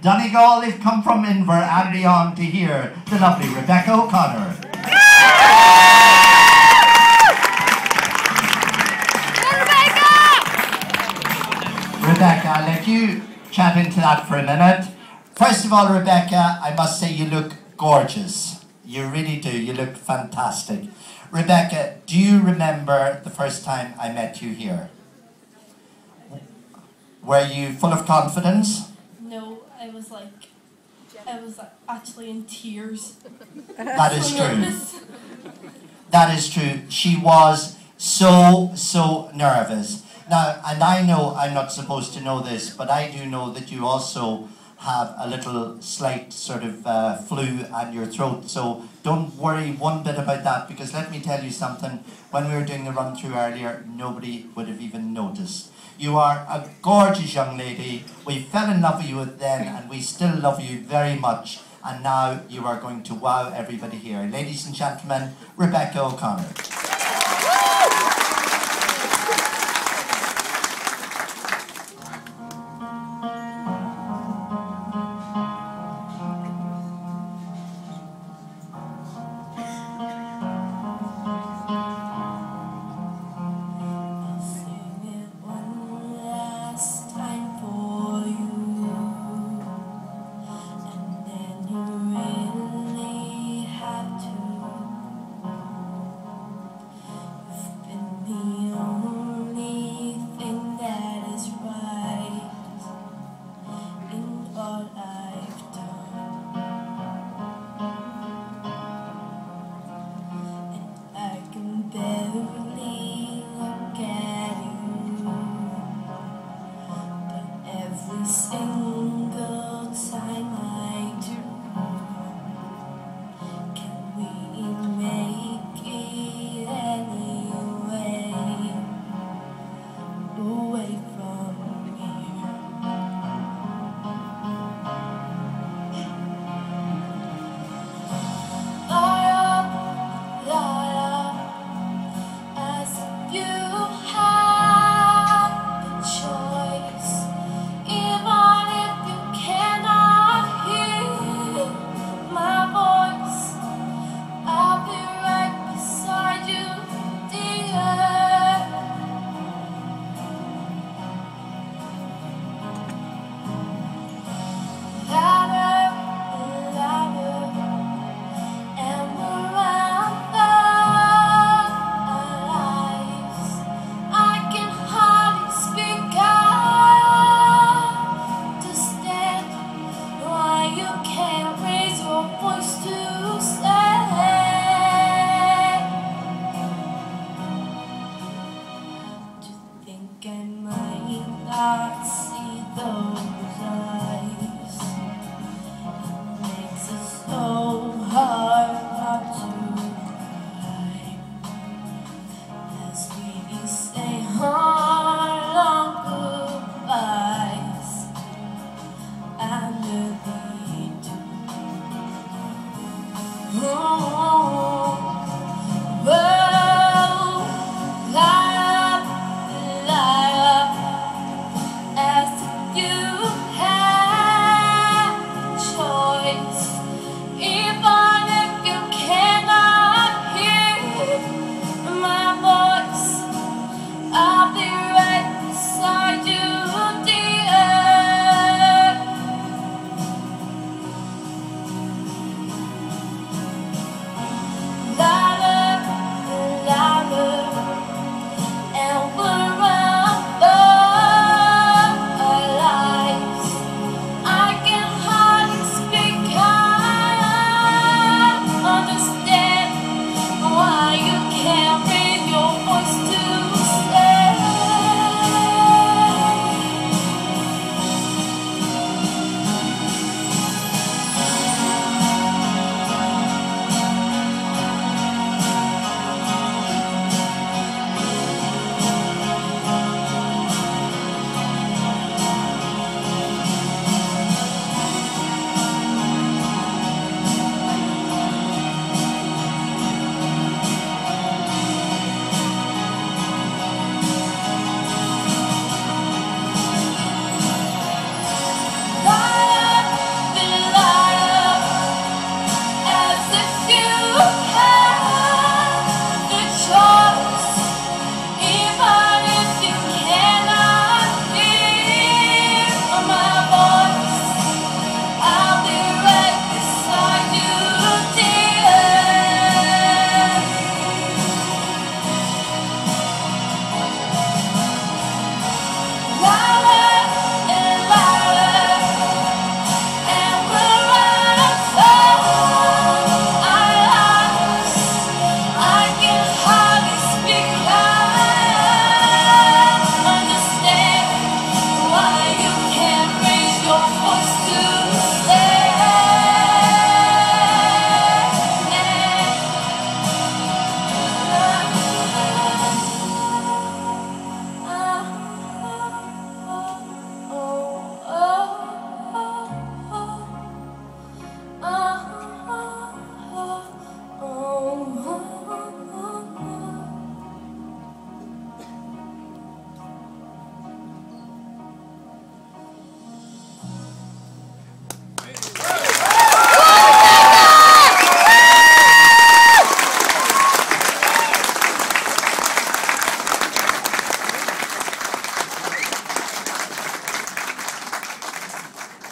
Donegal, they've come from Inver to hear the lovely Rebecca O'Connor. Rebecca, I'll let you chat into that for a minute. First of all, Rebecca, I must say you look gorgeous. You really do. You look fantastic. Rebecca, do you remember the first time I met you here? Were you full of confidence? No, I was actually in tears. That is true. That is true. She was so nervous. Now, and I know I'm not supposed to know this, but I do know that you also have a little slight sort of flu on your throat, so don't worry one bit about that, because let me tell you something, when we were doing the run through earlier, nobody would have even noticed. You are a gorgeous young lady. We fell in love with you then, and we still love you very much, and now you are going to wow everybody here. Ladies and gentlemen, Rebecca O'Connor.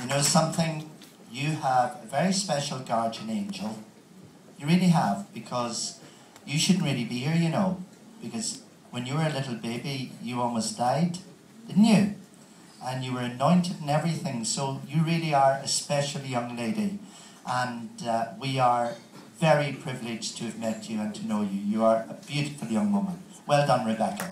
You know something? You have a very special guardian angel. You really have, because you shouldn't really be here, you know, because when you were a little baby, you almost died, didn't you? And you were anointed and everything, so you really are a special young lady. And we are very privileged to have met you and to know you. You are a beautiful young woman. Well done, Rebecca.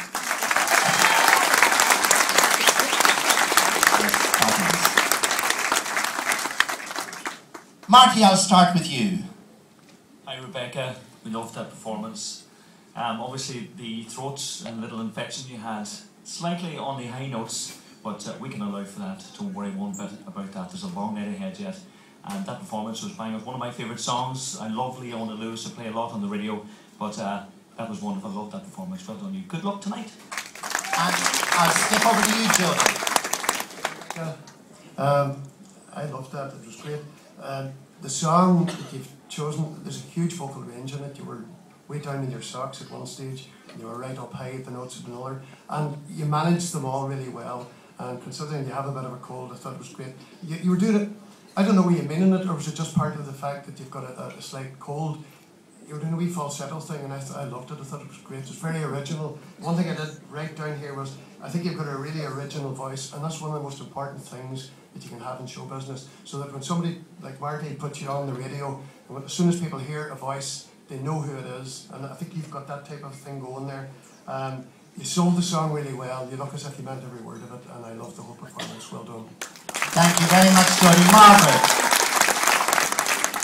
Marty, I'll start with you. Hi Rebecca, we loved that performance. Obviously the throat and little infection you had, slightly on the high notes, but we can allow for that. Don't worry one bit about that. There's a long night ahead yet. And that performance was bang. It was one of my favourite songs. I love Leona Lewis. I play a lot on the radio, but that was wonderful. I loved that performance. Well done you. Good luck tonight. And I'll skip over to you, Jody. Yeah. I loved that. It was great. The song that you've chosen, there's a huge vocal range in it. You were way down in your socks at one stage, and you were right up high at the notes at another, and you managed them all really well. And considering you have a bit of a cold, I thought it was great. You were doing it, I don't know were you meaning it, or was it just part of the fact that you've got a slight cold? You were doing a wee falsetto thing, and I loved it. I thought it was great. It was very original. One thing I did write down here was, I think you've got a really original voice, and that's one of the most important things that you can have in show business, so that when somebody like Marty puts you on the radio, as soon as people hear a voice, they know who it is, and I think you've got that type of thing going there. You sold the song really well. You look as if you meant every word of it, and I loved the whole performance. Well done. Thank you very much, Jody. Margaret.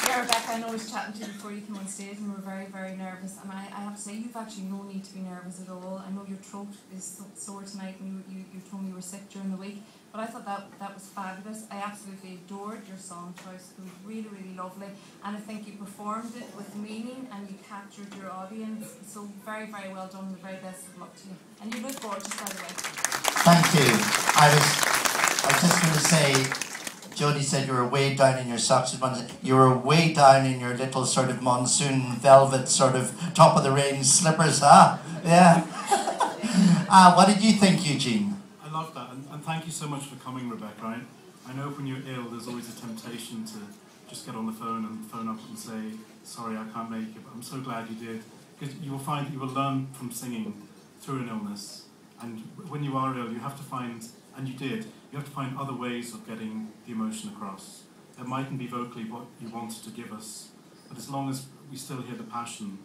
Yeah, Rebecca, I know I was chatting to you before you came on stage and we were very, very nervous. And I have to say, you've actually no need to be nervous at all. I know your throat is sore tonight and you told me you were sick during the week. But I thought that was fabulous. I absolutely adored your song choice. It was really, really lovely. And I think you performed it with meaning and you captured your audience. So very, very well done. The very best of luck to you. And you look gorgeous, by the way. Thank you. I was just going to say, Jody said you were way down in your socks. You were way down in your little sort of monsoon velvet sort of top of the range slippers, huh? Yeah. What did you think, Eugene? I love that, and thank you so much for coming, Rebecca. I know when you're ill, there's always a temptation to just get on the phone and phone up and say, sorry, I can't make it, but I'm so glad you did. Because you will find that you will learn from singing through an illness. And when you are ill, you have to find, and you did, you have to find other ways of getting the emotion across. It mightn't be vocally what you wanted to give us, but as long as we still hear the passion,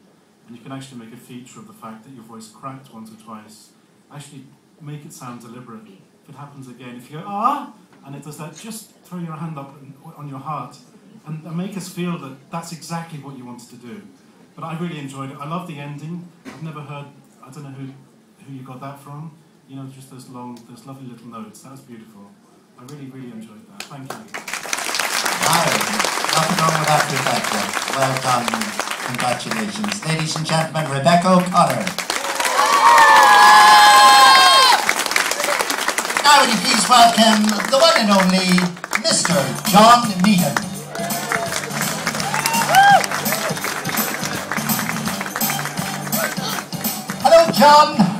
and you can actually make a feature of the fact that your voice cracked once or twice, actually make it sound deliberate. If it happens again, if you go, ah, and it does that, just throw your hand up on your heart and make us feel that that's exactly what you wanted to do. But I really enjoyed it. I love the ending. I've never heard, I don't know who you got that from. You know, just those lovely little notes. That was beautiful. I really, really enjoyed that. Thank you. Wow, nothing wrong with that, Rebecca. Well done. Congratulations. Ladies and gentlemen, Rebecca O'Connor. Now will you please welcome the one and only Mr. John Meehan. Hello, John.